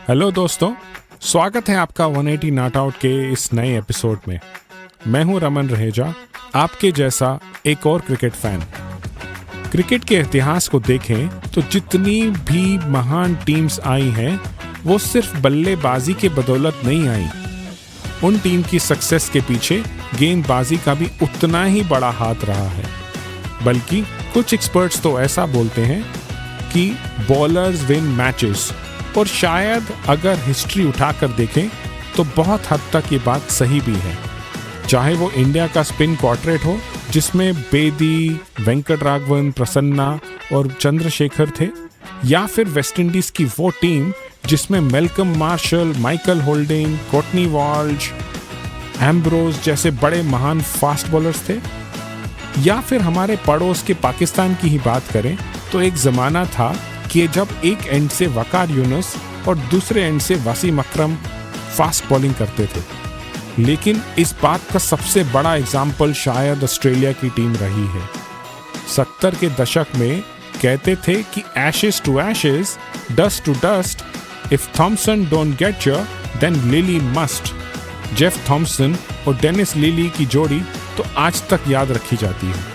Hello दोस्तों, स्वागत है आपका 180 नॉट आउट के इस नए एपिसोड में। मैं हूं रमन रहेजा, आपके जैसा एक और क्रिकेट फैन। क्रिकेट के इतिहास को देखें तो जितनी भी महान टीम्स आई हैं वो सिर्फ बल्लेबाजी के बदौलत नहीं आई। उन टीम की सक्सेस के पीछे गेंदबाजी का भी उतना ही बड़ा हाथ रहा है। बल्कि कुछ एक्सपर्ट्स तो ऐसा बोलते हैं कि बॉलर्स विन मैचेस, और शायद अगर हिस्ट्री उठाकर देखें तो बहुत हद तक ये बात सही भी है। चाहे वो इंडिया का स्पिन क्वार्टेट हो जिसमें बेदी, वेंकटराघवन, प्रसन्ना और चंद्रशेखर थे, या फिर वेस्टइंडीज की वो टीम जिसमें Malcolm Marshall, Michael Holding, Courtney Walsh, Ambrose जैसे बड़े महान फास्ट बॉलर्स थे, या फिर हमारे पड़ोस के पाकिस्तान की ही बात करें तो एक ज़माना था कि जब एक एंड से वकार यूनुस और दूसरे एंड से वसीम अकरम फास्ट बॉलिंग करते थे। लेकिन इस बात का सबसे बड़ा एग्जाम्पल शायद ऑस्ट्रेलिया की टीम रही है। 70 के दशक में कहते थे कि ashes to ashes, dust to dust, if Thomson don't get you then Lillee must. Jeff Thomson और डेनिस लिली की जोड़ी तो आज तक याद रखी जाती है।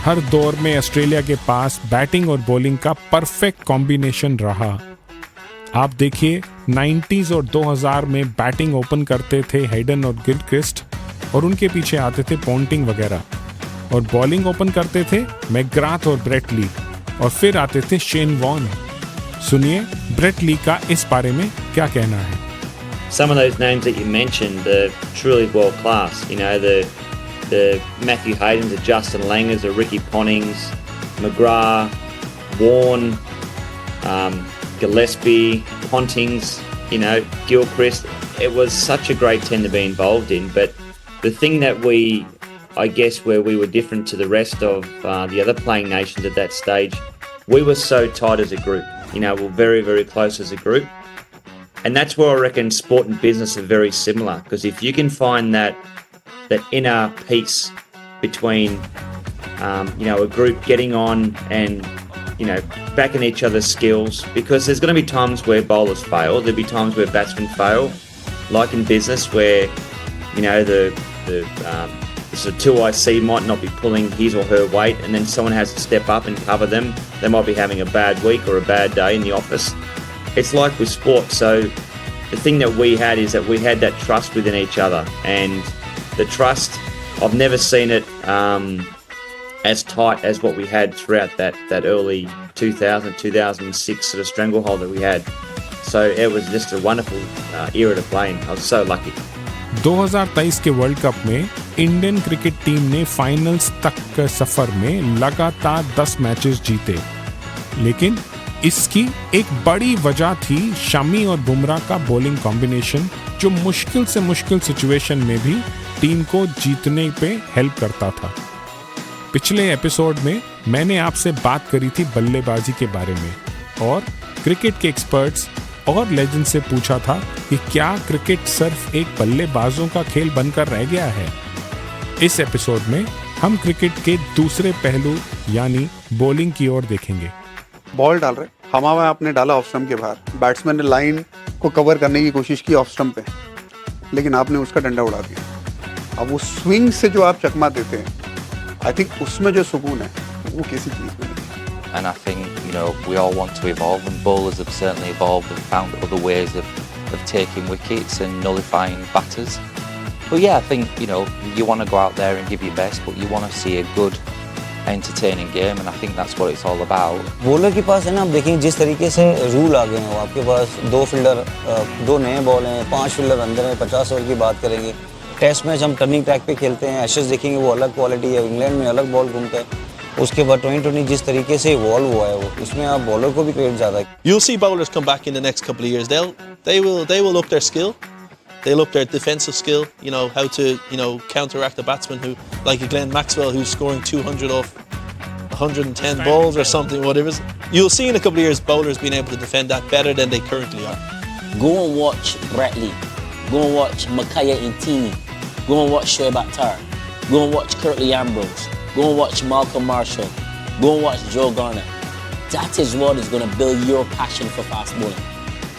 हर दौर में ऑस्ट्रेलिया के पास बैटिंग और बॉलिंग का परफेक्ट कॉम्बिनेशन रहा। आप देखिए 90s और 2000 में बैटिंग ओपन करते थे हेडन और गिलक्रिस्ट, और उनके पीछे आते थे पॉन्टिंग वगैरह, और बॉलिंग ओपन करते थे मैकग्राथ और ब्रेट ली, और फिर आते थे शेन वॉर्न। सुनिए ब्रेट ली का इस बारे में क्या कहना है। Some of those names that you mentioned are truly world class. You know, the Matthew Haydens, the Justin Langers, the Ricky Ponnings, McGrath, Warne, Gillespie, Pontings, you know, Gilchrist. It was such a great team to be involved in. But the thing that I guess where we were different to the rest of the other playing nations at that stage, we were so tight as a group. You know, we're very, very close as a group. And that's where I reckon sport and business are very similar. Because if you can find that inner peace between, a group getting on and, backing each other's skills, because there's going to be times where bowlers fail, there'll be times where batsmen fail, like in business where, the sort of 2IC might not be pulling his or her weight, and then someone has to step up and cover them. They might be having a bad week or a bad day in the office. It's like with sport. So the thing that we had is that we had that trust within each other, and the trust, I've never seen it as tight as what we had throughout that early 2006 sort of stranglehold that we had. So it was just a wonderful era to play in. I was so lucky. 2023 के world cup में Indian cricket team ने finals तक के सफर में लगातार 10 matches जीते। लेकिन इसकी एक बड़ी वजह थी शमी और बुमराह का बॉलिंग कॉम्बिनेशन, जो मुश्किल से मुश्किल सिचुएशन में भी टीम को जीतने पे हेल्प करता था। पिछले एपिसोड में मैंने आपसे बात करी थी बल्लेबाजी के बारे में, और क्रिकेट के एक्सपर्ट्स और लेजेंड से पूछा था कि क्या क्रिकेट सिर्फ एक बल्लेबाजों का खेल बनकर रह गया है। इस एपिसोड में हम क्रिकेट के दूसरे पहलू यानी बॉलिंग की ओर देखेंगे। बॉल डाल रहे, हमारा आपने डाला ऑफ स्टंप के बाहर, बैट्समैन ने लाइन को कवर करने की कोशिश की ऑफ स्टंप पे, लेकिन आपने उसका डंडा उड़ा दिया। अब वो स्विंग से जो आप चकमा देते हैं, आई थिंक उसमें जो सुकून है वो किसी चीज़ में नहीं। And I think, we all want to evolve, and bowlers have certainly evolved and found other ways of taking wickets and nullifying batters. But yeah, I think, you want to go out there and give your best, but you want to see a good, entertaining game, and I think that's what it's all about. Bowler के पास है ना, आप देखेंगे जिस तरीके से rule आ गए हैं, वो आपके पास 2 फील्डर, 2 नए बॉल हैं, 5 फील्डर अंदर हैं। 50 ओवर की बात करेंगे, टेस्ट मैच हम टर्निंग ट्रैक पे खेलते हैं, एशेस देखेंगे वो अलग क्वालिटी है, इंग्लैंड में अलग बॉल घूमता है। उसके बाद 2020 जिस तरीके से इवॉल्व हुआ है, वो उसमें आप बॉलर को भी क्रेडिट ज़्यादा है। You'll see bowlers come back in the next couple of years. They will up their skill. They'll up their defensive skill. How to counteract a batsman who, like a Glenn Maxwell, who's scoring 200 off 110 balls or something, whatever. You'll see in a couple of years bowlers being able to defend that better than they currently are. Go and watch Brett Lee. Go and watch Makaya Intini. Go and watch Shoaib Akhtar. Go and watch Curtly Ambrose. Go and watch Malcolm Marshall. Go and watch Joe Garner. That is what is going to build your passion for fast bowling.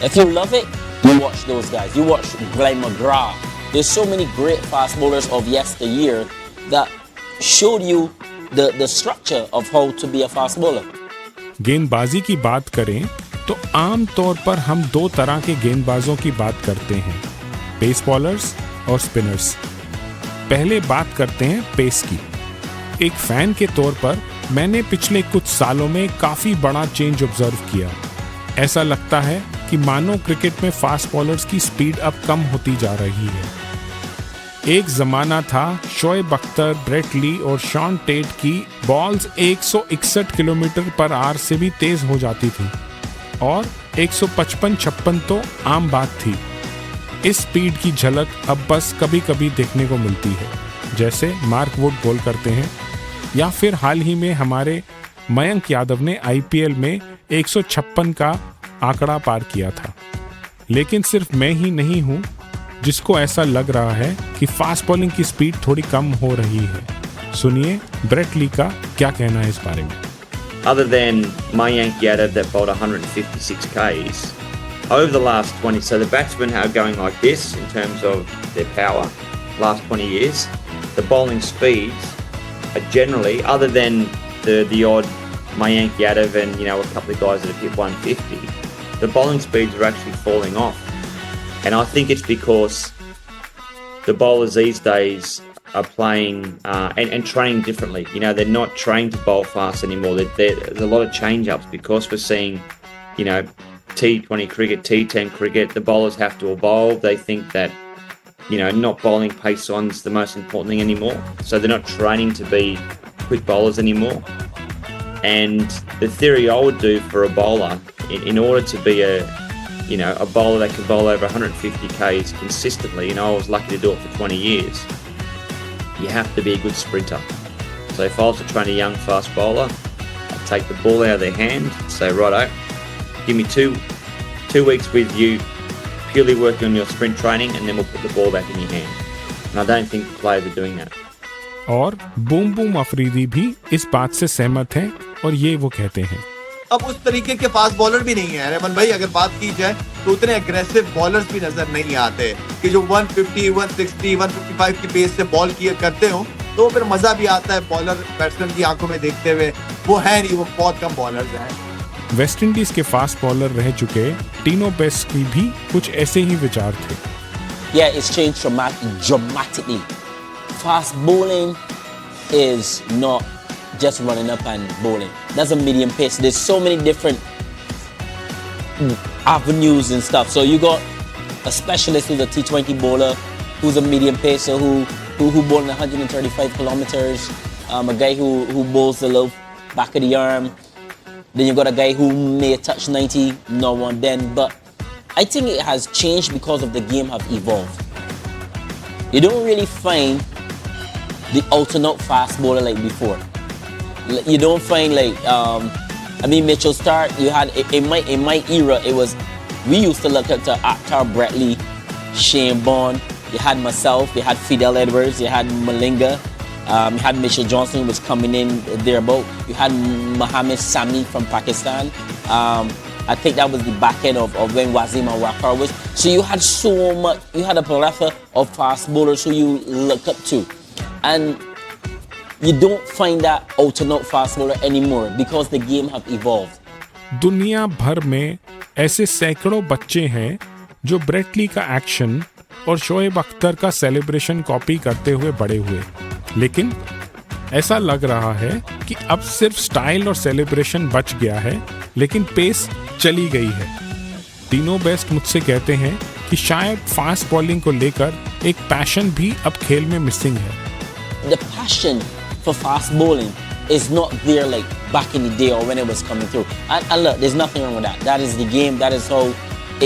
If you love it, you watch those guys. You watch Glenn McGrath. There's so many great fast bowlers of yesteryear that showed you the structure of how to be a fast bowler. गेंदबाजी की बात करें तो आम तौर पर हम दो तरह के गेंदबाजों की बात करते हैं, पेस बॉलर्स और स्पिनर्स। पहले बात करते हैं पेस की। एक फैन के तौर पर मैंने पिछले कुछ सालों में काफी बड़ा चेंज ऑब्जर्व किया। ऐसा लगता है कि मानो क्रिकेट में फास्ट बॉलर्स की स्पीड अब कम होती जा रही है। एक जमाना था शोएब अख्तर, ब्रेट ली और शॉन टेट की बॉल्स 161 किलोमीटर पर आवर से भी तेज हो जाती थी और 155-56 तो आम बात थी। इस स्पीड की झलक अब बस कभी कभी देखने को मिलती है, जैसे मार्क वुड बॉल करते हैं, या फिर हाल ही में हमारे मयंक यादव ने आईपीएल में 156 का आंकड़ा पार किया था। लेकिन सिर्फ मैं ही नहीं हूं जिसको ऐसा लग रहा है कि फास्ट बॉलिंग की स्पीड थोड़ी कम हो रही है। सुनिए ब्रेट ली का क्या कहना है इस बारे में। Other than Mayank Yadav that bowled 156 Ks, over the last 20, so the batsmen are going like this in terms of their power, last 20 years. The bowling speeds are generally, other than the odd Mayank Yadav and, you know, a couple of guys that have hit 150, the bowling speeds are actually falling off. And I think it's because the bowlers these days are playing and training differently. You know, they're not trained to bowl fast anymore. There's a lot of change-ups because we're seeing, you know, T20 cricket, T10 cricket. The bowlers have to evolve. They think that, you know, not bowling pace on is the most important thing anymore. So they're not training to be quick bowlers anymore. And the theory I would do for a bowler, in order to be a bowler that can bowl over 150 Ks consistently, and I was lucky to do it for 20 years, you have to be a good sprinter. So if I was to train a young fast bowler, I'd take the ball out of their hand, say, righto, give me two weeks with you, purely working on your sprint training, and then we'll put the ball back in your hand. And I don't think the players are doing that. और boom boom Afridi भी इस बात से सहमत हैं और ये वो कहते हैं। अब उस तरीके के फास्ट बॉलर भी नहीं है रमन भाई। अगर बात की जाए तो उतने एग्रेसिव बॉलर्स भी नजर नहीं आते कि जो 150, 160, 155 की पेस से बॉल किया करते हो, तो फिर मजा भी आता है बॉलर बैट्समैन की आंखों में देखते हुए। वो है नहीं, वो बहुत कम बॉलर्स हैं। वेस्ट इंडीज के फास्ट बॉलर रह चुके टीनो बेस्ट की भी कुछ ऐसे ही विचार थे। Yeah, it's changed dramatically. Fast bowling is not just running up and bowling. That's a medium pace. There's so many different avenues and stuff. So you got a specialist who's a T20 bowler, who's a medium pacer who bowls 135 kilometers. A guy who bowls the low back of the arm. Then you got a guy who may touch 90 now and then. But I think it has changed because of the game have evolved. You don't really find the alternate fast bowler like before. You don't find Mitchell Starc. You had in my era, it was we used to look at Akhtar, Brett Lee, Shane Bond. You had myself. You had Fidel Edwards. You had Malinga. You had Mitchell Johnson was coming in thereabout. You had Mohammad Sami from Pakistan. I think that was the back end of when Wasim Awakar was. So you had so much. You had a plethora of fast bowlers who you look up to, and you don't find that alternate fast bowler anymore because the game have evolved. दुनिया भर में ऐसे सैकड़ों बच्चे हैं जो Brett Lee का action और शोएब अख्तर का सेलिब्रेशन कॉपी करते हुए बड़े हुए, लेकिन ऐसा लग रहा है कि अब सिर्फ स्टाइल और सेलिब्रेशन बच गया है, लेकिन पेस चली गई है। तीनों बेस्ट मुझसे कहते हैं कि शायद फास्ट बॉलिंग को लेकर एक पैशन भी अब खेल में मिसिंग है। The passion for fast bowling is not there like back in the day or when it was coming through. And look, there's nothing wrong with that. That is the game. That is how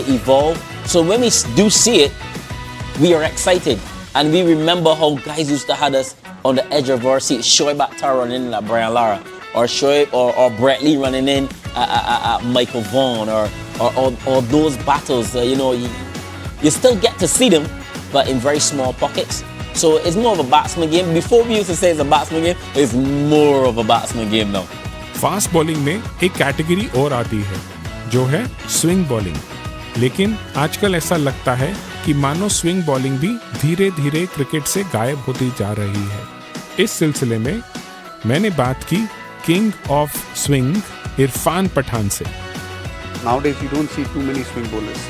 it evolved. So when we do see it, we are excited. And we remember how guys used to have us on the edge of our seat. Shoaib Akhtar running in like Brian Lara. Or Shoaib or Brett Lee running in Michael Vaughan. Or those battles. You still get to see them, but in very small pockets. So it's more of a batsman game. Before we used to say it's a batsman game, it's more of a batsman game now. Fast bowling में एक category और आती है जो है swing bowling. लेकिन आजकल ऐसा लगता है कि मानो स्विंग बॉलिंग भी धीरे धीरे क्रिकेट से गायब होती जा रही है। इस सिलसिले में मैंने बात की king of swing Irfan Pathan से। Nowadays, you don't see too many swing bowlers.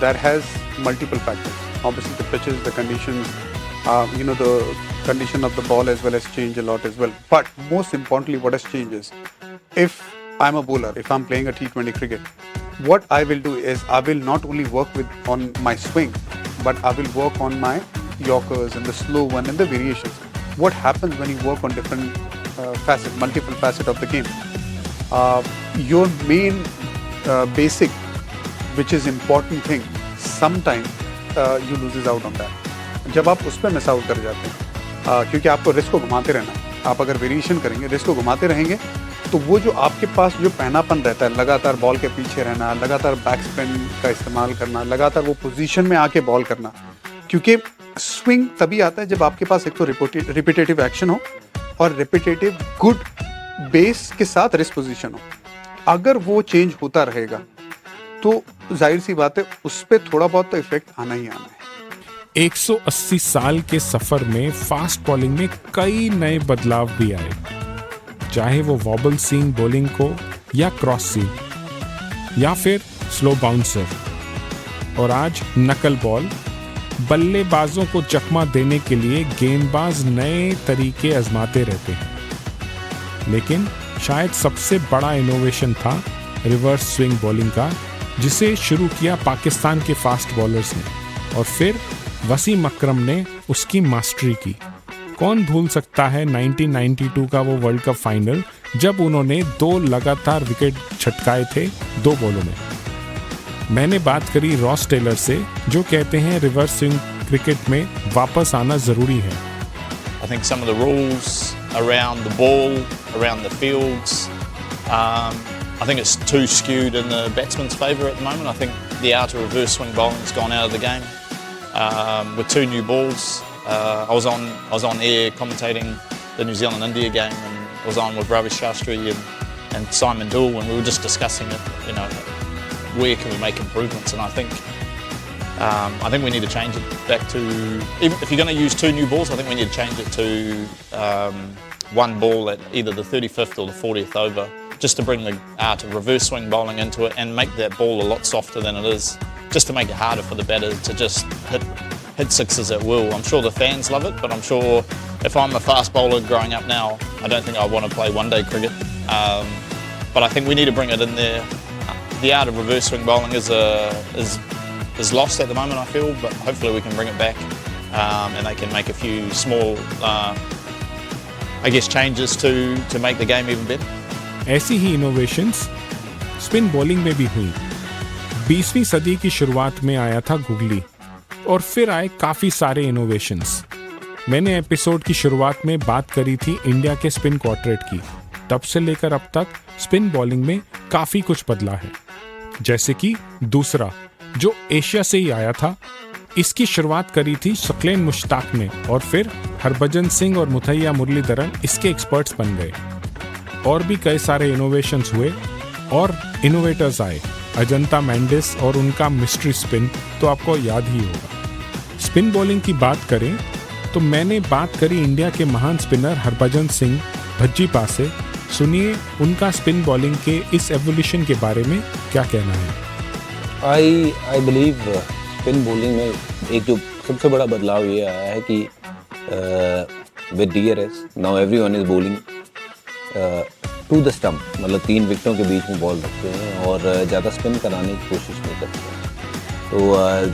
That has multiple factors. Obviously, the pitches, the conditions, the condition of the ball as well has changed a lot as well. But most importantly, what has changed is, if I'm a bowler, if I'm playing a T20 cricket, what I will do is I will not only work on my swing, but I will work on my yorkers and the slow one and the variations. What happens when you work on different multiple facets of the game? Your main basic, which is important thing, sometime you loses out on that. जब आप उस पर miss out कर जाते हैं, क्योंकि आपको risk को घुमाते रहना है। आप अगर वेरिएशन करेंगे, रिस्क को घुमाते रहेंगे, तो वो जो आपके पास जो पहनापन रहता है, लगातार बॉल के पीछे रहना, लगातार बैक स्पिन का इस्तेमाल करना, लगातार वो पोजीशन में आके बॉल करना, क्योंकि स्विंग तभी आता है जब आपके पास एक तो रिपीटेटिव एक्शन हो और रिपीटेटिव गुड बेस के साथ रिस्क पोजीशन हो। अगर वो चेंज होता रहेगा तो जाहिर सी बात है उस पर थोड़ा बहुत तो इफेक्ट आना ही आना है। 180 साल के सफर में फास्ट बॉलिंग में कई नए बदलाव भी आए, चाहे वो वॉबल सीम बॉलिंग को या क्रॉस सीम या फिर स्लो बाउंसर, और आज नकल बॉल। बल्लेबाजों को चकमा देने के लिए गेंदबाज नए तरीके आजमाते रहते हैं, लेकिन शायद सबसे बड़ा इनोवेशन था रिवर्स स्विंग बॉलिंग का, जिसे शुरू किया पाकिस्तान के फास्ट बॉलर्स ने और फिर वसीम अकरम ने उसकी मास्टरी की। कौन भूल सकता है 1992 का वो वर्ल्ड कप फाइनल, जब उन्होंने 2 लगातार विकेट छटकाए थे 2 बॉलों में। मैंने बात करी रॉस टेलर से, जो कहते हैं रिवर्स स्विंग क्रिकेट में वापस आना ज़रूरी है। I think some of the rules around the ball, around the fields, I think it's too skewed in the batsman's favour at the moment. I think the art of reverse swing bowling's gone out of the game. With 2 new balls, I was on air commentating the New Zealand-India game, and I was on with Ravi Shastri and Simon Doull, and we were just discussing it. Where can we make improvements? And I think we need to change it back to, even if you're going to use 2 new balls, I think we need to change it to 1 ball at either the 35th or the 40th over, just to bring the art of reverse swing bowling into it and make that ball a lot softer than it is, just to make it harder for the batter to just hit sixes at will. I'm sure the fans love it, but I'm sure if I'm a fast bowler growing up now, I don't think I want to play one-day cricket. But I think we need to bring it in there. The art of reverse swing bowling is lost at the moment, I feel, but hopefully we can bring it back, and they can make a few small, changes to make the game even better. ऐसी ही innovations spin bowling में भी हुई। 20वीं सदी की शुरुआत में आया था गुगली, और फिर आए काफ़ी सारे इनोवेशंस। मैंने एपिसोड की शुरुआत में बात करी थी इंडिया के स्पिन क्वार्टेट की। तब से लेकर अब तक स्पिन बॉलिंग में काफ़ी कुछ बदला है, जैसे कि दूसरा, जो एशिया से ही आया था। इसकी शुरुआत करी थी शक्लेन मुश्ताक ने, और फिर हरभजन सिंह और मुथैया मुरलीधरन इसके एक्सपर्ट्स बन गए। और भी कई सारे इनोवेशंस हुए और इनोवेटर्स आए। अजंता मेंडिस और उनका मिस्ट्री स्पिन तो आपको याद ही होगा। स्पिन बॉलिंग की बात करें तो मैंने बात करी इंडिया के महान स्पिनर हरभजन सिंह भज्जीपा से। सुनिए उनका स्पिन बॉलिंग के इस एवोल्यूशन के बारे में क्या कहना है। आई बिलीव स्पिन बॉलिंग में एक जो सबसे बड़ा बदलाव ये आया है कि with DRS now everyone is bowling to the stump, मतलब 3 विकेटों के बीच में बॉल रखते हैं और ज़्यादा स्पिन कराने की कोशिश नहीं करते हैं। तो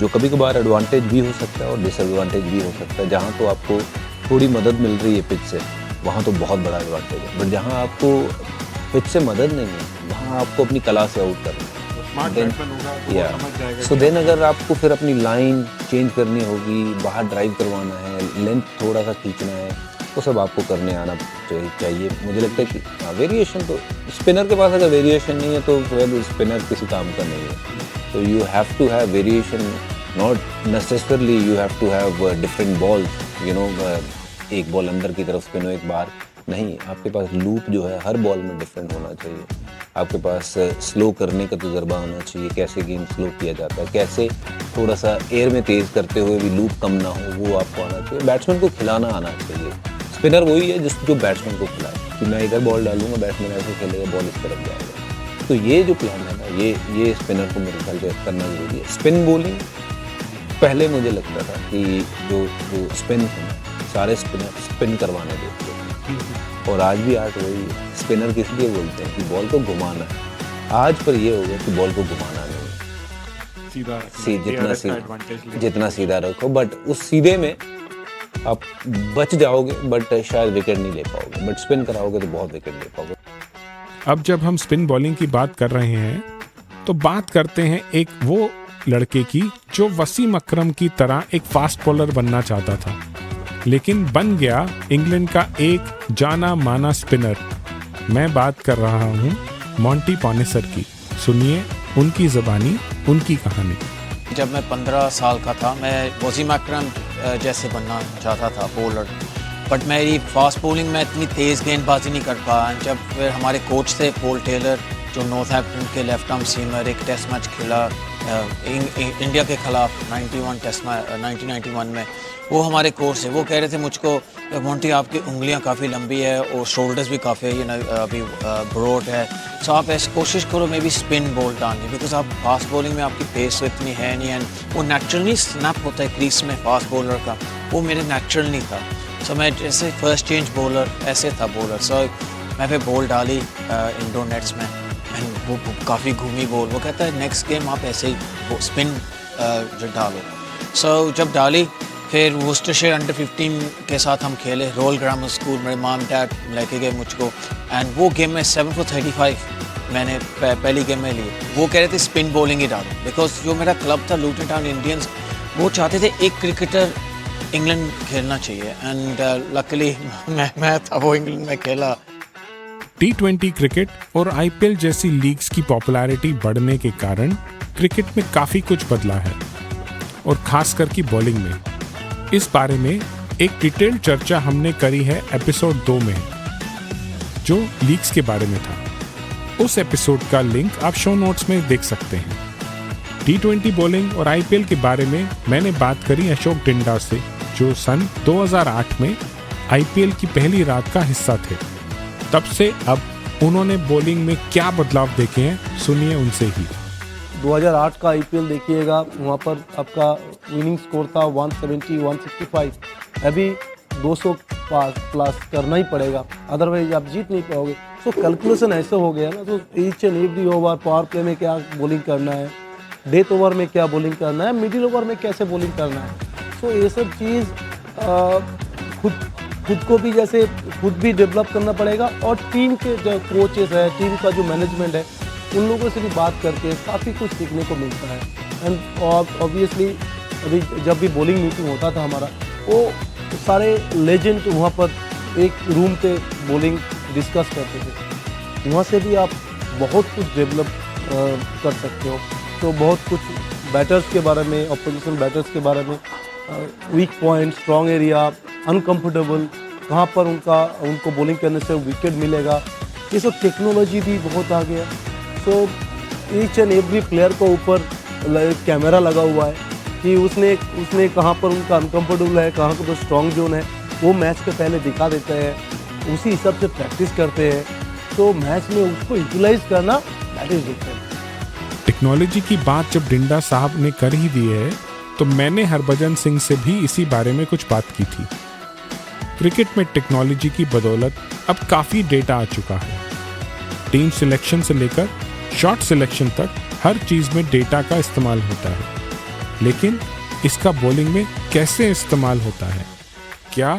जो कभी कभार एडवांटेज भी हो सकता है और डिसएडवांटेज भी हो सकता है। जहाँ तो आपको थोड़ी मदद मिल रही है पिच से, वहाँ तो बहुत बड़ा एडवांटेज है। बट जहाँ आपको पिच से मदद नहीं है, वहाँ आपको अपनी कला से आउट करना है। सो देन अगर आपको फिर अपनी लाइन चेंज करनी होगी, बाहर ड्राइव करवाना है, लेंथ थोड़ा सा खींचना है, वो सब आपको करने आना चाहिए। मुझे लगता है कि वेरिएशन तो स्पिनर के पास अगर वेरिएशन नहीं है तो फिर स्पिनर किसी काम का नहीं है। तो you have to have variation, not necessarily you have to have different balls, एक बॉल अंदर की तरफ स्पिन हो, एक बाहर, नहीं, आपके पास लूप जो है हर बॉल में डिफरेंट होना चाहिए। आपके पास स्लो करने का तजुर्बा होना चाहिए, कैसे गेम स्लो किया जाता है, कैसे थोड़ा सा एयर में तेज़ करते हुए भी लूप कम ना हो, वो आपको आना चाहिए। बैट्समैन को खिलाना आना चाहिए। स्पिनर वही है जो बैट्समैन को खिलाए कि मैं इधर बॉल डालूंगा, बैट्समैन ऐसे खेलेगा, बॉल इस तरफ जाएगा। तो ये जो प्लान है ना, ये स्पिनर को मेरे ख्याल से करना ज़रूरी है। स्पिन बॉलिंग पहले मुझे लगता था कि जो स्पिन है सारे स्पिनर स्पिन करवाने देते हैं, और आज भी आर्ट वही है। स्पिनर किस लिए बोलते हैं कि बॉल को घुमाना है। आज पर ये हो गया कि बॉल को घुमाना नहीं, जितना सीधा रखो, बट उस सीधे में आप बच जाओगे, बट शायद विकेट नहीं ले पाओगे, बट स्पिन कराओगे तो बहुत विकेट ले पाओगे। अब जब हम स्पिन बॉलिंग की बात कर रहे हैं तो बात करते हैं एक वो लड़के की जो वसीम अकरम की तरह एक फास्ट बॉलर बनना चाहता था, लेकिन बन गया इंग्लैंड का एक जाना माना स्पिनर। मैं बात कर रहा हूँ मॉन्टी पॉनेसर की। सुनिए उनकी ज़बानी, उनकी कहानी। जब मैं 15 साल का था, मैं वसीम अकरम जैसे बनना चाहता था बॉलर, बट मेरी फास्ट बॉलिंग में इतनी तेज़ गेंदबाजी नहीं कर पाया। जब फिर हमारे कोच थे पॉल टेलर, जो नॉर्थहैम्पटन के लेफ्ट आर्म सीमर, एक टेस्ट मैच खेला इंडिया के खिलाफ 1991 में, वो हमारे कोच थे। वो कह रहे थे मुझको, मोंटी आपकी उंगलियां काफ़ी लंबी है और शोल्डर्स भी काफ़ी अभी ब्रॉड है, सो आप ऐसी कोशिश करो मे बी स्पिन बॉल डालने, बिकॉज आप फास्ट बॉलिंग में आपकी पेस इतनी है नहीं, एंड वो नेचुरली स्नैप होता है क्रीज में फास्ट बॉलर का, वो मेरे नेचुरल नहीं था। सो मैं जैसे फर्स्ट चेंज बॉलर ऐसे था बॉलर, सो मैं फिर बॉल डाली इंडोर नेट्स में, एंड वो काफ़ी घूमी बॉल। वो कहता है नेक्स्ट गेम आप ऐसे ही स्पिन डालो। सो जब डाली, फिर वुस्टरशायर अंडर 15 के साथ हम खेले, रोयल ग्रामर स्कूल, मेरे मॉम डैड लेके गए मुझको, एंड वो गेम में 7 for 35 मैंने पहली गेम में ली। वो कह रहे थे स्पिन बॉलिंग ही डालो, बिकॉज जो मेरा क्लब था लूटन टाउन इंडियंस, वो चाहते थे एक क्रिकेटर इंग्लैंड खेलना चाहिए, एंड लकीली मैं था वो इंग्लैंड में खेला। T20 क्रिकेट और IPL जैसी लीग्स की पॉपुलैरिटी बढ़ने के कारण क्रिकेट में काफ़ी कुछ बदला है, और खासकर की बॉलिंग में। इस बारे में एक डिटेल्ड चर्चा हमने करी है एपिसोड 2 में, जो लीग्स के बारे में था। उस एपिसोड का लिंक आप शो नोट्स में देख सकते हैं। T20 बॉलिंग और IPL के बारे में मैंने बात करी अशोक डिंडा से, जो सन 2008 में IPL की पहली रात का हिस्सा थे। तब से अब उन्होंने बॉलिंग में क्या बदलाव देखे हैं, सुनिए उनसे ही। 2008 का IPL देखिएगा, वहाँ पर आपका विनिंग स्कोर था 170, 165। अभी 200 प्लस करना ही पड़ेगा, अदरवाइज आप जीत नहीं पाओगे। तो कैलकुलेशन ऐसे हो गया ना, तो each and every over power play में क्या बॉलिंग करना है, डेथ ओवर में क्या बॉलिंग करना है, मिडिल ओवर में कैसे बॉलिंग करना है। तो ये सब चीज़ खुद को भी जैसे खुद भी डेवलप करना पड़ेगा, और टीम के जो कोचेस है, टीम का जो मैनेजमेंट है, उन लोगों से भी बात करके काफ़ी कुछ सीखने को मिलता है। एंड ऑब्वियसली अभी जब भी बॉलिंग मीटिंग होता था हमारा, वो सारे लेजेंड वहाँ पर एक रूम पे बॉलिंग डिस्कस करते थे। वहाँ से भी आप बहुत कुछ डेवलप कर सकते हो। तो बहुत कुछ बैटर्स के बारे में, अपोजिशन बैटर्स के बारे में, weak point, strong area, uncomfortable, कहाँ पर उनको बॉलिंग करने से विकेट मिलेगा, ये सब टेक्नोलॉजी भी बहुत आ गया। So each and every player को ऊपर कैमरा लगा हुआ है कि उसने कहाँ पर उनका अनकम्फर्टेबल है, कहाँ पर स्ट्रॉन्ग जोन है, वो मैच के पहले दिखा देते हैं, उसी हिसाब से प्रैक्टिस करते हैं। तो मैच में उसको यूटिलाइज करना, दैट इज डिफरेंट। टेक्नोलॉजी की बात जब डिंडा साहब ने कर ही दी है, तो मैंने हरभजन सिंह से भी इसी बारे में कुछ बात की थी। क्रिकेट में टेक्नोलॉजी की बदौलत अब काफ़ी डेटा आ चुका है। टीम सिलेक्शन से लेकर शॉट सिलेक्शन तक हर चीज़ में डेटा का इस्तेमाल होता है। लेकिन इसका बॉलिंग में कैसे इस्तेमाल होता है? क्या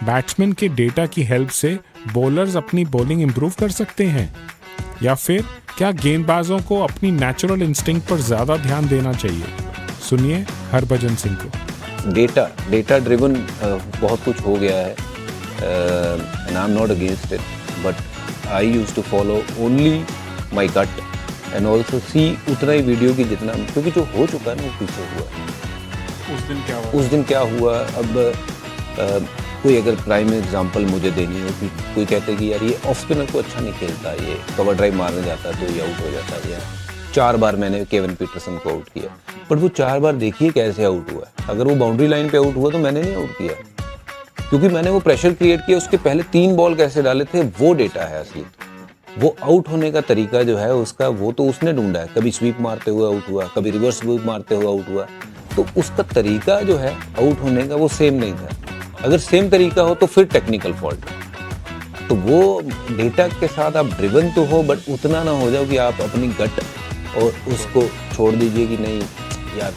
बैट्समैन के डेटा की हेल्प से बॉलर्स अपनी बॉलिंग इंप्रूव कर सकते हैं, या फिर क्या गेंदबाजों को अपनी नेचुरल इंस्टिंक्ट पर ज़्यादा ध्यान देना चाहिए? सुनिए हरभजन सिंह को। डेटा ड्रिवन बहुत कुछ हो गया है, and I am not against it, but I used to follow only my gut and also see उतना ही वीडियो की जितना, क्योंकि जो हो चुका है ना वो पीछे हुआ है। उस दिन क्या हुआ? अब कोई अगर प्राइम एग्जांपल मुझे देनी हो कि कोई कहते हैं कि यार ये ऑफ स्पिनर को अच्छा नहीं खेलता, ये कवर ड्राइव मारने जाता है तो ये आउट हो जाता है, या 4 बार मैंने केविन पीटरसन को आउट किया, बट वो 4 बार देखिए कैसे आउट हुआ है। अगर वो बाउंड्री लाइन पे आउट हुआ तो मैंने नहीं आउट किया, क्योंकि मैंने वो प्रेशर क्रिएट किया, उसके पहले 3 बॉल कैसे डाले थे वो डेटा है असली। वो आउट होने का तरीका जो है उसका, वो तो उसने ढूंढा है, कभी स्वीप मारते हुए आउट हुआ, कभी रिवर्स स्वीप मारते हुए आउट हुआ, तो उसका तरीका जो है आउट होने का वो सेम नहीं था। अगर सेम तरीका हो तो फिर टेक्निकल फॉल्ट है। तो वो डेटा के साथ आप ड्रिवन तो हो, बट उतना ना हो जाओ कि आप अपनी गट और उसको छोड़ दीजिए कि नहीं यार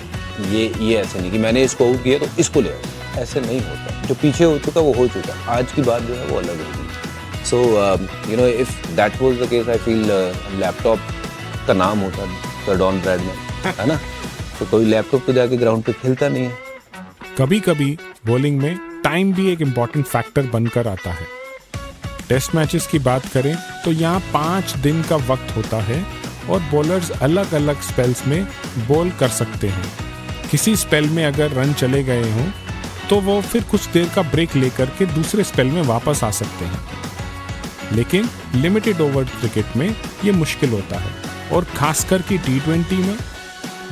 ये ऐसे नहीं कि मैंने इसको आउट किया तो इसको ले आओ, ऐसे नहीं होता। जो पीछे हो चुका वो हो चुका, आज की बात जो है वो अलग होगी। So you know if that was the case, I feel laptop का नाम होता सर डॉन ब्रैडमैन, है ना, तो कोई लैपटॉप पे जाके ग्राउंड पे खेलता नहीं है। कभी कभी बॉलिंग में टाइम भी एक इम्पॉर्टेंट फैक्टर बनकर आता है। टेस्ट मैचेस की बात करें तो यहाँ 5 दिन का वक्त होता है और बॉलर्स अलग अलग स्पेल्स में बॉल कर सकते हैं। किसी स्पेल में अगर रन चले गए हों तो वो फिर कुछ देर का ब्रेक लेकर के दूसरे स्पेल में वापस आ सकते हैं, लेकिन लिमिटेड ओवर क्रिकेट में ये मुश्किल होता है, और खासकर कि T20 में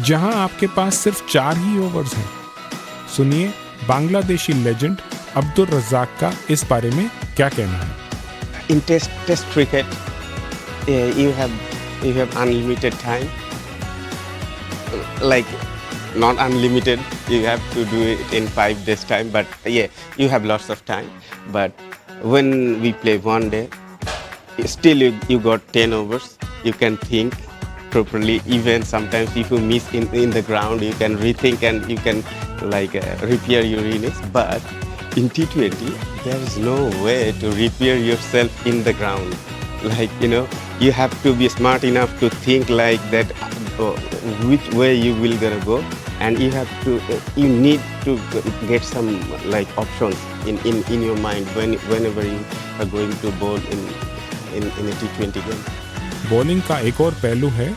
जहां आपके पास सिर्फ 4 ही ओवर्स हैं। सुनिए बांग्लादेशी लेजेंड अब्दुल रज़ाक का इस बारे में क्या कहना है। In test cricket, you have unlimited time. Like not unlimited, you have to do it in 5 days time. But yeah, you have lots of time. But when we play one day, still you got 10 overs. You can think properly. Even sometimes if you miss in the ground, you can rethink and you can repair your innings. But in T20, there is no way to repair yourself in the ground. You have to be smart enough to think like that, which way you will gonna go, and you need to get some options in your mind whenever you are going to bowl in a T20 game. Bowling का एक और पहलू है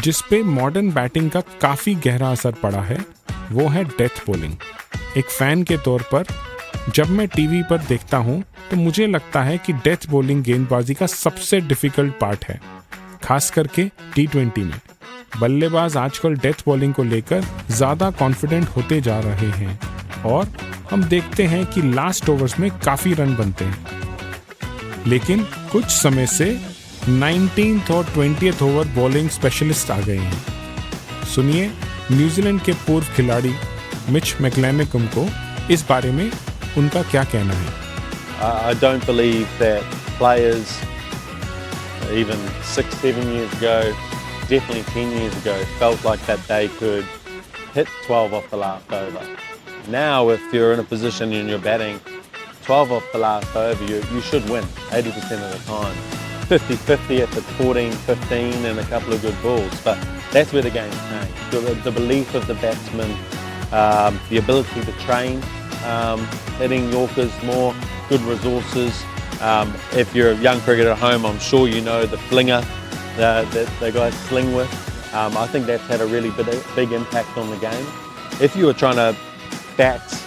जिस पे modern batting का काफी गहरा असर पड़ा है, वो है डेथ बॉलिंग। एक फैन के तौर पर जब मैं टीवी पर देखता हूं तो मुझे लगता है कि डेथ बॉलिंग गेंदबाजी का सबसे डिफिकल्ट पार्ट है, खास करके T20 में। बल्लेबाज आजकल डेथ बॉलिंग को लेकर ज़्यादा कॉन्फिडेंट होते जा रहे हैं और हम देखते हैं कि लास्ट ओवर्स में काफ़ी रन बनते हैं, लेकिन कुछ समय से 19th और 20th ओवर बॉलिंग स्पेशलिस्ट आ गए हैं। सुनिए न्यूजीलैंड के पूर्व खिलाड़ी मिच मैक्लेनेगम को इस बारे में उनका क्या कहना है। I don't believe that players even 6-7 years ago, definitely 10 years ago, felt like that they could hit 12 off the last over. Now if you're in a position and you're batting 12 off the last over, you should win 80% of the time. 50-50 if it's 14-15 and a couple of good balls, but that's where the game's changed. The belief of the batsman, the ability to train, hitting Yorkers more, good resources. If you're a young cricketer at home, I'm sure you know the flinger that the guys sling with. I think that's had a really big impact on the game. If you were trying to bat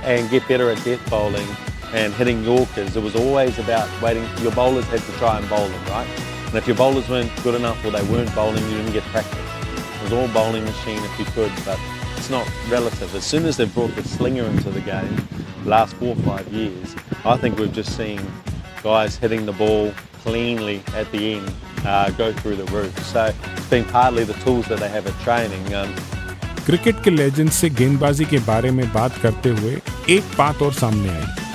and get better at death bowling and hitting Yorkers, it was always about waiting. Your bowlers had to try and bowl them, right? And if your bowlers weren't good enough or they weren't bowling, you didn't get practice. It was all bowling machine if you could, but it's not relative. As soon as they've brought the slinger into the game, the last 4 or 5 years, I think we've just seen guys hitting the ball cleanly at the end go through the roof. So it's been partly the tools that they have at training. Cricket के legend से गेंदबाजी के बारे में बात करते हुए एक बात और सामने आई।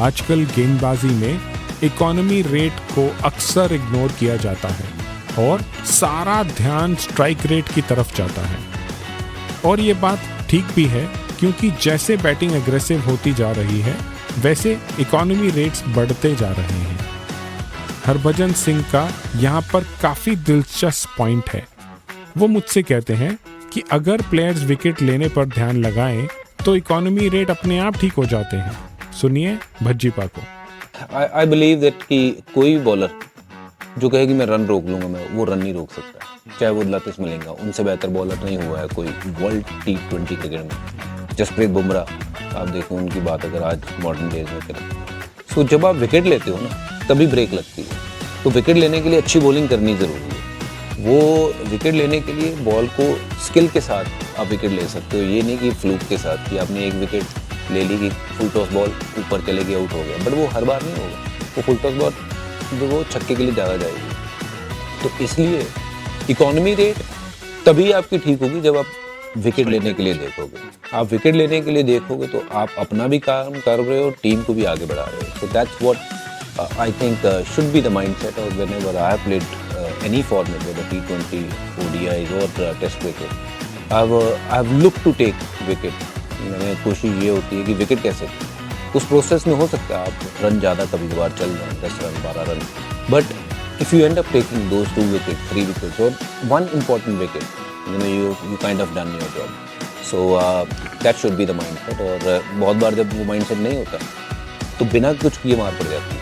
आजकल गेंदबाजी में इकोनॉमी रेट को अक्सर इग्नोर किया जाता है और सारा ध्यान स्ट्राइक रेट की तरफ जाता है, और ये बात ठीक भी है, क्योंकि जैसे बैटिंग एग्रेसिव होती जा रही है वैसे इकोनॉमी रेट्स बढ़ते जा रहे हैं। हरभजन सिंह का यहाँ पर काफ़ी दिलचस्प पॉइंट है। वो मुझसे कहते हैं कि अगर प्लेयर्स विकेट लेने पर ध्यान लगाएं तो इकोनॉमी रेट अपने आप ठीक हो जाते हैं। सुनिए भज्जीपा को। आई बिलीव दैट कि कोई बॉलर जो कहे कि मैं रन रोक लूंगा, मैं वो रन नहीं रोक सकता, चाहे वो लतीश मलिंगा, उनसे बेहतर बॉलर नहीं हुआ है कोई वर्ल्ड T20 क्रिकेट में। जसप्रीत बुमराह आप देखो उनकी बात अगर आज मॉडर्न डेज में करें, सो जब आप विकेट लेते हो ना तभी ब्रेक लगती है। तो विकेट लेने के लिए अच्छी बॉलिंग करनी ज़रूरी है। वो विकेट लेने के लिए बॉल को स्किल के साथ आप विकेट ले सकते हो, ये नहीं कि फ्लूक के साथ कि आपने एक विकेट ले ली कि फुल टॉस बॉल ऊपर चले गई आउट हो गया, बट वो हर बार नहीं होगा। वो फुल टॉस बॉल जो वो छक्के के लिए ज़्यादा जाएगी। तो इसलिए इकोनॉमी रेट तभी आपकी ठीक होगी जब आप विकेट लेने के लिए देखोगे। आप विकेट लेने के लिए देखोगे तो आप अपना भी काम कर रहे हो, टीम को भी आगे बढ़ा रहे हो। So that's what I think should be the mindset of whenever I have played any format, whether T20, ODIs or Test cricket. I've looked to take wicket. मैंने कोशिश ये होती है कि विकेट कैसे, उस प्रोसेस में हो सकता है आप रन ज़्यादा कभी कभार चल जाए 10 run 12 run, but if you end up taking those 2 wickets, 3 wickets or 1 important wicket, you kind of done your job. So that should be the mindset. और बहुत बार जब वो mindset नहीं होता तो बिना कुछ किए मार पड़ जाती है,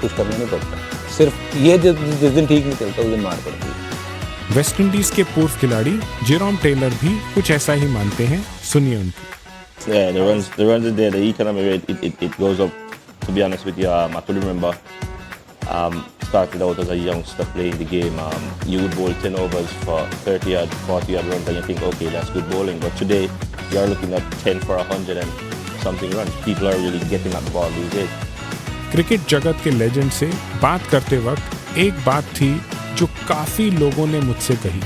कुछ करना नहीं पड़ता, सिर्फ ये जिस दिन ठीक नहीं चलता उस दिन मार पड़ती है। वेस्ट इंडीज के पूर्व खिलाड़ी जेरोम टेलर भी कुछ ऐसा ही मानते हैं, सुनिए उनकी। Yeah, the runs are there, the economy rate, it goes up. To be honest with you, I could remember started out as a youngster playing the game. You would bowl 10 overs for 30 odd, 40 odd runs and you think, okay, that's good bowling. But today, you're looking at 10 for 100 and something runs. People are really getting at the ball these days. Cricket जगत के legend से बात करते वक्त एक बात थी जो काफ़ी लोगों ने मुझसे कही,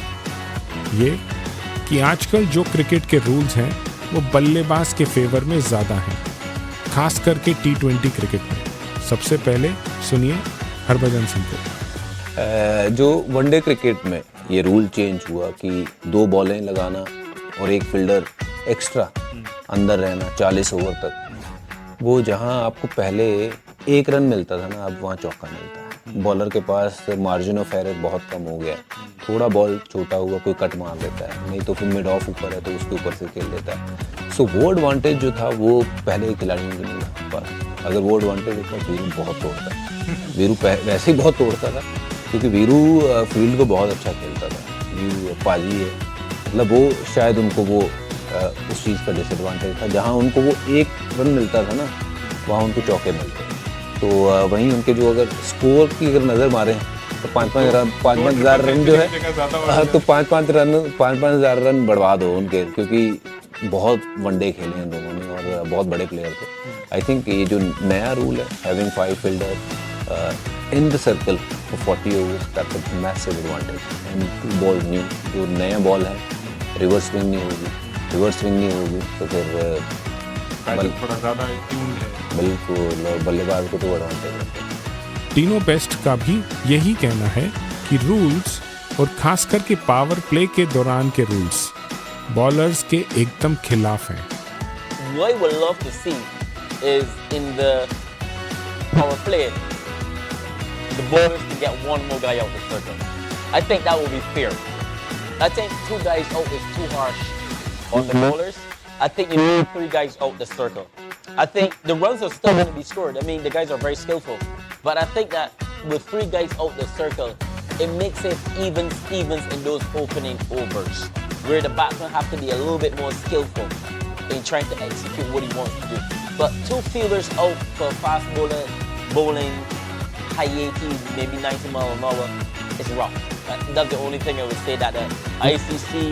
ये कि आजकल जो क्रिकेट के रूल्स हैं वो बल्लेबाज के फेवर में ज़्यादा हैं, खास करके T20 क्रिकेट में। सबसे पहले सुनिए हरभजन सिंह को। जो वनडे क्रिकेट में ये रूल चेंज हुआ कि 2 बॉलें लगाना और एक फील्डर एक्स्ट्रा अंदर रहना 40 ओवर तक, वो जहां आपको पहले 1 रन मिलता था ना, अब वहां चौका मिलता है। बॉलर के पास मार्जिन ऑफ एरर बहुत कम हो गया, थोड़ा बॉल छोटा हुआ कोई कट मार देता है, नहीं तो फिर मिड ऑफ ऊपर है तो उसके ऊपर से खेल लेता है। सो वो एडवांटेज जो था वो पहले खिलाड़ियों को नहीं था। अगर वो एडवांटेज होता वीरू बहुत तोड़ता, वीरू वैसे ही बहुत तोड़ता था क्योंकि वीरू फील्ड को बहुत अच्छा खेलता था। वीरू पाजी है, मतलब वो शायद उनको वो उस चीज़ का डिसएडवांटेज था, जहाँ उनको वो 1 रन मिलता था ना वहाँ उनको चौके मिलते। तो वहीं उनके जो अगर स्कोर की अगर नज़र मारें तो 5-5 हज़ार रन जो है, तो 5-5 हज़ार रन बढ़वा दो उनके, क्योंकि बहुत वनडे खेले हैं दोनों ने और बहुत बड़े प्लेयर थे। आई थिंक ये जो नया रूल है, having 5 fielder in the circle for 40 overs, that's a massive advantage. And 2 ball new, जो नया बॉल है रिवर्स स्विंग नहीं होगी, तो फिर थोड़ा ज़्यादा ट्यून है, बिल्कुल बल्लेबाज को तो एडवांटेज है। तीनों बेस्ट का भी यही कहना है कि रूल्स और खासकर के पावर प्ले के दौरान के रूल्स बॉलर्स के एकदम खिलाफ हैं। What I would love to see is in the power play, the bowlers to get 1 more guy out the circle. I think that would be fair. I think 2 guys out is too harsh on the bowlers. I think you need 3 guys out the circle. I think the runs are still going to be scored. I mean, the guys are very skillful. But I think that with 3 guys out the circle, it makes it even Stevens in those opening overs, where the batsman have to be a little bit more skillful in trying to execute what he wants to do. But 2 fielders out for fast bowling, high 80s, maybe 90 mile an hour, is rough. That's the only thing I would say that the ICC,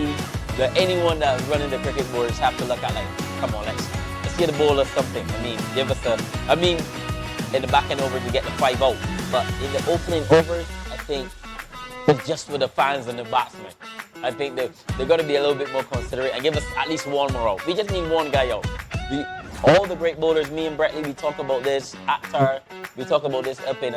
anyone that's running the cricket boards have to look at, like, come on, let's get a bowler something. I mean, give us in the back end overs you get the 5 out, but in the opening overs, I think it's just for the fans and the batsmen. I think they're going to be a little bit more considerate and give us at least 1 more out. We just need 1 guy out. All the great bowlers, me and Bretley, we talk about this. Akhtar, we talk about this up in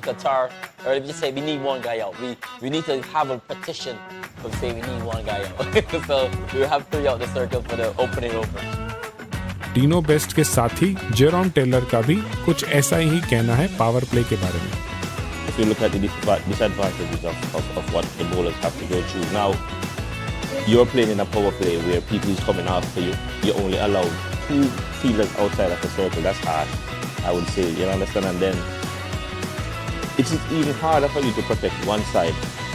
Qatar. Or we just say we need 1 guy out. We need to have a petition to say we need 1 guy out. So we have 3 out the circle for the opening overs. तीनों best के साथी Jerome Taylor का भी कुछ ऐसा ही कहना है power play के बारे में। If you look at the disadvantages of what the bowlers have to go through now, you're playing in a power play where people is coming after you. You're only allowed 2 fielders outside of the circle. That's harsh, I would say. You understand? And then it's even harder for you to protect one side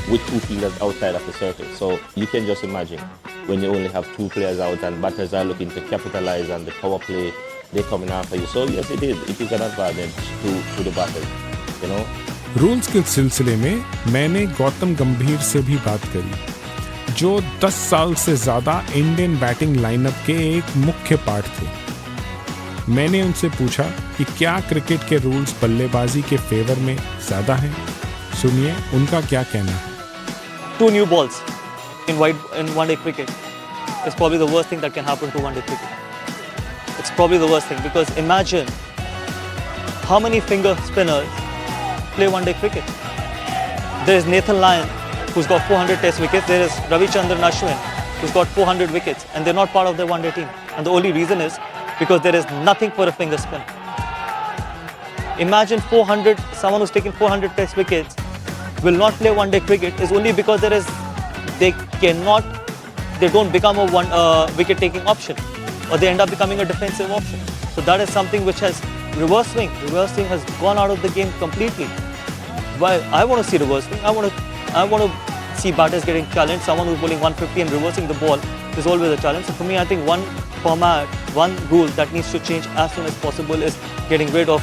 with 2 fielders outside of the circle. So you can just imagine when you only have two players out and batters are looking to capitalize on the power play, they're coming after you. So yes, it is an advantage to the batters, you know. Rules के सिलसिले में मैंने गौतम गंभीर से भी बात करी, जो 10 साल से ज़्यादा इंडियन बैटिंग लाइनअप के एक मुख्य पार्ट थे। मैंने उनसे पूछा कि क्या क्रिकेट के रूल्स बल्लेबाजी के फेवर में ज़्यादा हैं। सुनिए उनका क्या कहना है। 2 new balls in one-day cricket is probably the worst thing that can happen to one-day cricket. It's probably the worst thing because imagine how many finger spinners play one-day cricket. There is Nathan Lyon who's got 400 test wickets. There is Ravichandran Ashwin who's got 400 wickets and they're not part of their one-day team. And the only reason is because there is nothing for a finger spin. Imagine someone who's taken 400 test wickets will not play one-day cricket is only because they don't become a wicket-taking option, or they end up becoming a defensive option. So that is something which has reverse swing. Reverse swing has gone out of the game completely. Why I want to see reverse swing. I want to see batters getting challenged. Someone who's bowling 150 and reversing the ball is always a challenge. So for me, I think one rule that needs to change as soon as possible is getting rid of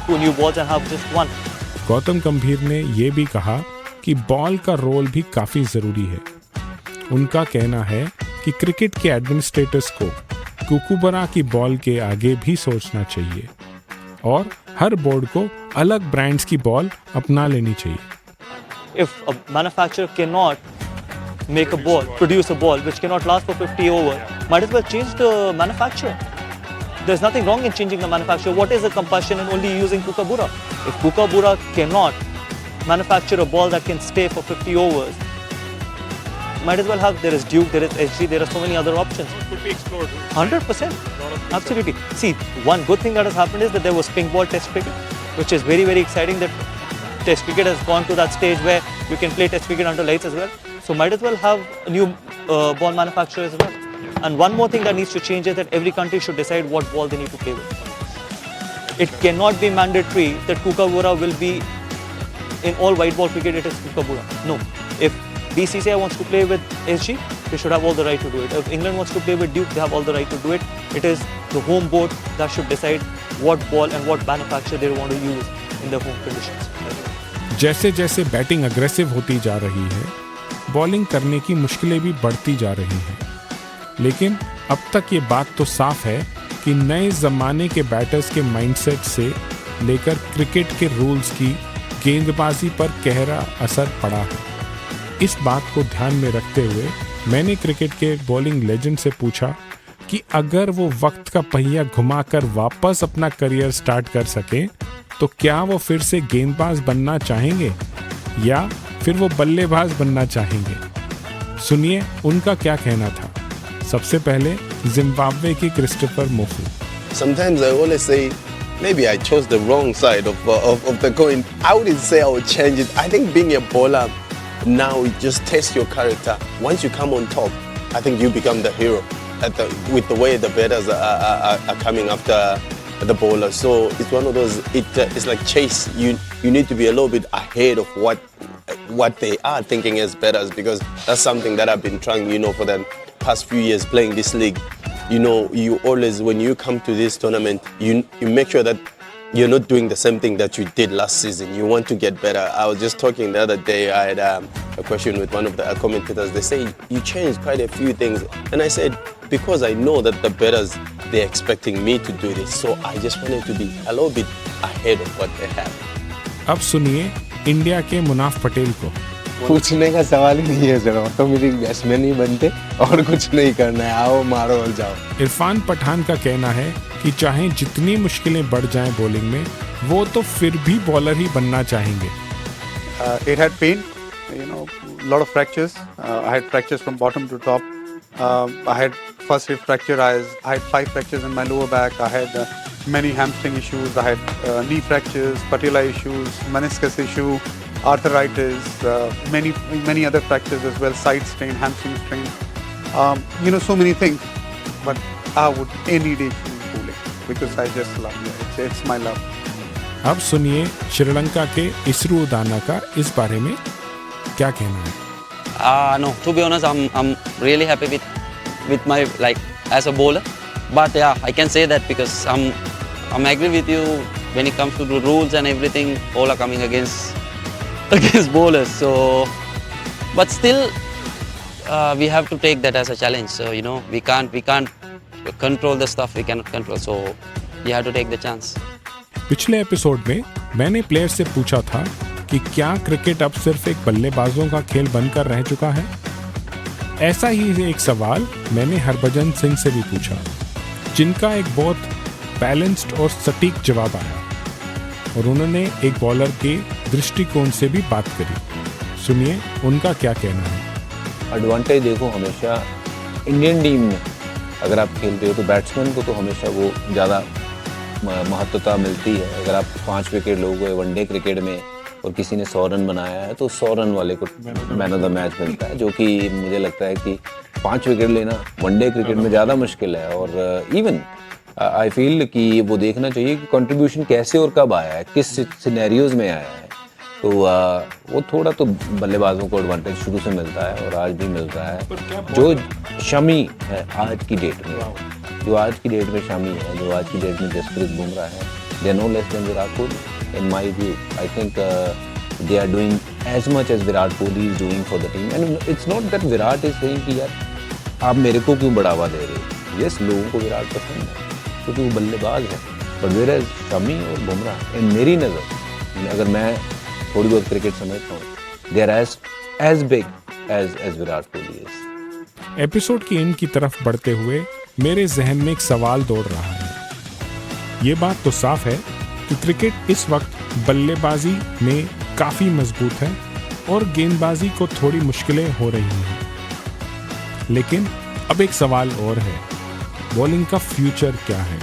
2 new balls and have just one. Gautam गंभीर ने ये भी कहा कि ball का role भी काफ़ी ज़रूरी है। उनका कहना है कि क्रिकेट के एडमिनिस्ट्रेटर्स को कुकुबरा की बॉल के आगे भी सोचना चाहिए और हर बोर्ड को अलग ब्रांड्स की बॉल अपना लेनी चाहिए। If a manufacturer cannot make a ball, produce a ball which cannot last for 50 overs, might as well change the manufacturer. There's nothing wrong in changing the manufacturer. What is a compulsion in only using Kookaburra? If Kookaburra cannot manufacture a ball that can stay for 50 overs, might as well have, there is Duke, there is SG, there are so many other options. Could be explored. 100%. Absolutely. See, one good thing that has happened is that there was pink ball test cricket, which is very, very exciting that test cricket has gone to that stage where you can play test cricket under lights as well. So might as well have a new ball manufacturer as well. And one more thing that needs to change is that every country should decide what ball they need to play with. It cannot be mandatory that Kookaburra will be in all white ball cricket, it is Kookaburra. No. If BCCI wants to play with SG, they should have all the right to do it. If England wants to play with Duke, they have all the right to do it. It is the home board that should decide what ball and what manufacturer they want to use in their home conditions. जैसे जैसे batting aggressive होती जा रही है, bowling करने की मुश्किलें भी बढ़ती जा रही हैं। लेकिन अब तक ये बात तो साफ है कि नए ज़माने के बैटर्स के माइंडसेट से लेकर क्रिकेट के रूल्स की गेंदबाजी पर गहरा असर पड़ा है। इस बात को ध्यान में रखते हुए मैंने क्रिकेट के बॉलिंग लेजेंड से पूछा कि अगर वो वक्त का पहिया घुमाकर वापस अपना करियर स्टार्ट कर सकें तो क्या वो फिर से गेंदबाज बनना चाहेंगे या फिर वो बल्लेबाज बनना चाहेंगे। सुनिए उनका क्या कहना था। सबसे पहले जिम्बाब्वे की Christopher मोफू। Sometimes I always say maybe I chose the wrong side of the coin. I wouldn't say I would change it. I think being a bowler now it just tests your character. Once you come on top, I think you become the hero with the way the batters are coming after the bowler. So it's one of those. It's like chase. You need to be a little bit ahead of what they are thinking as batters, because that's something that I've been trying, for the past few years playing this league. You always, when you come to this tournament, you make sure that you're not doing the same thing that you did last season. You want to get better. I was just talking the other day, I had a question with one of the commentators. They say, you changed quite a few things. And I said, because I know that the batters, they're expecting me to do this. So I just wanted to be a little bit ahead of what they have. अब सुनिए India के मुनाफ पटेल को। पूछने का सवाल ही नहीं है sir, तो मेरी बैट्समैन ही बनते और कुछ नहीं करना है, आओ मारो और जाओ। इरफान पठान का कहना है कि चाहे जितनी मुश्किलें बढ़ जाएं बॉलिंग में, वो तो फिर भी बॉलर ही बनना चाहेंगे। It had pain, lot of fractures. I had fractures from bottom to top. I had first hip fracture. I had 5 fractures in my lower back. I had many hamstring issues. I had knee fractures, patella issues, meniscus issue, arthritis, many other fractures as well, side strain, hamstring strain. So many things. But I would any day choose bowling because I just love it. It's my love. अब सुनिए श्रीलंका के इसरू उदाना का इस बारे में क्या कहना है। No, to be honest, I'm really happy with with my like as a bowler. But yeah, I can say that because I'm agree with you when it comes to the rules and everything. All are coming against bowlers. So, but still, we have to take that as a challenge. So you know, we can't control the stuff we cannot control. So you have to take the chance. पिछले episode में मैंने player से पूछा था कि क्या cricket अब सिर्फ एक बल्लेबाजों का खेल बनकर रह चुका है। ऐसा ही एक सवाल मैंने हरभजन सिंह से भी पूछा, जिनका एक बहुत बैलेंस्ड और सटीक जवाब आया और उन्होंने एक बॉलर के दृष्टिकोण से भी बात करी। सुनिए उनका क्या कहना है। एडवांटेज देखो, हमेशा इंडियन टीम में अगर आप खेलते हो तो बैट्समैन को तो हमेशा वो ज़्यादा महत्वता मिलती है। अगर आप 5 विकेट लोगे वनडे क्रिकेट में और किसी ने 100 रन बनाया है तो 100 रन वाले को मैन ऑफ द मैच मिलता है, जो कि मुझे लगता है कि 5 विकेट लेना वनडे क्रिकेट में ज़्यादा मुश्किल है। और इवन आई फील कि वो देखना चाहिए कि कंट्रीब्यूशन कैसे और कब आया है, किस सिनेरियोज में आया है। तो वो थोड़ा तो बल्लेबाजों को एडवांटेज शुरू से मिलता है और आज भी मिल रहा है। जो शमी है आज की डेट में, जो आज की डेट में शमी है, जो आज की डेट में जसप्रीत बुमराह है, they no less than Virat Kohli in my view. I think they are doing as much as Virat Kohli is doing for the team. And it's not that Virat is saying कि यार आप मेरे को क्यों बढ़ावा दे रहे हो। यस, लोगों को विराट पसंद है क्योंकि वो बल्लेबाज है, बट वेयर शमी और बुमराह इन मेरी नज़र, अगर मैं थोड़ी बहुत क्रिकेट समझता हूँ, they are as big as Virat Kohli is. Episode की एंड की तरफ बढ़ते हुए मेरे जहन में एक सवाल दौड़ रहा है। ये बात तो साफ है कि क्रिकेट इस वक्त बल्लेबाजी में काफ़ी मजबूत है और गेंदबाजी को थोड़ी मुश्किलें हो रही हैं। लेकिन अब एक सवाल और है, बॉलिंग का फ्यूचर क्या है।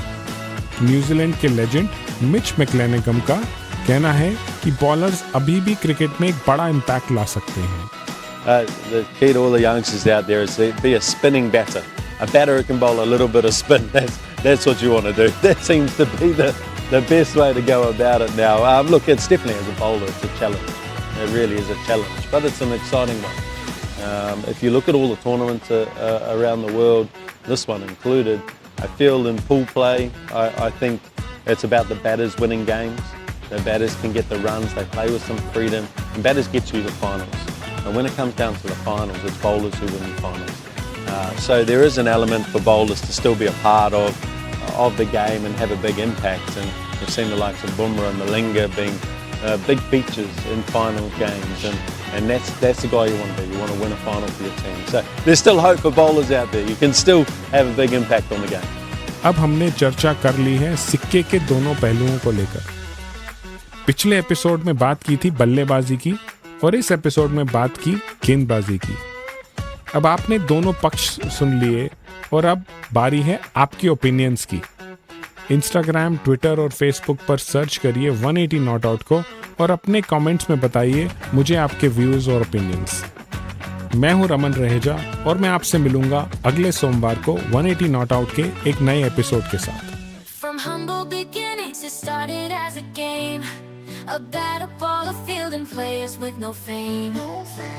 न्यूजीलैंड के लेजेंड मिच मैक्लेनेगम का कहना है कि बॉलर्स अभी भी क्रिकेट में एक बड़ा इम्पैक्ट ला सकते हैं। The key to all the youngsters out there is to be a spinning batter. A batter who can bowl a little bit of spin. That's what you want to do. That seems to be the best way to go about it now. Look, it's definitely as a bowler, it's a challenge. It really is a challenge, but it's an exciting one. If you look at all the tournaments around the world, this one included, I feel in pool play, I think it's about the batters winning games. The batters can get the runs, they play with some freedom, and batters get you the finals. And when it comes down to the finals, it's bowlers who win the finals. So there is an element for bowlers to still be a part of the game and have a big impact. And we've seen the likes of Bumrah and Malinga being big features in final games. And that's the guy you want to be. You want to win a final for your team. So there's still hope for bowlers out there. You can still have a big impact on the game. अब हमने चर्चा कर ली है सिक्के के दोनों पहलुओं को लेकर। पिछले एपिसोड में बात की थी बल्लेबाजी की और इस एपिसोड में बात की गेंदबाजी की। अब आपने दोनों पक्ष सुन लिए और अब बारी है आपकी ओपिनियंस की। इंस्टाग्राम, ट्विटर और फेसबुक पर सर्च करिए 180 नॉट आउट को और अपने कमेंट्स में बताइए मुझे आपके व्यूज़ और ओपिनियंस। मैं हूं रमन रहेजा और मैं आपसे मिलूंगा अगले सोमवार को 180 नॉट आउट के एक नए एपिसोड के साथ। A battle ball, a field and players with no fame.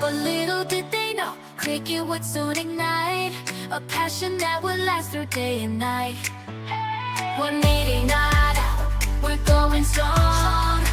But little did they know, cricket would soon ignite a passion that would last through day and night. 180 not out, we're going strong.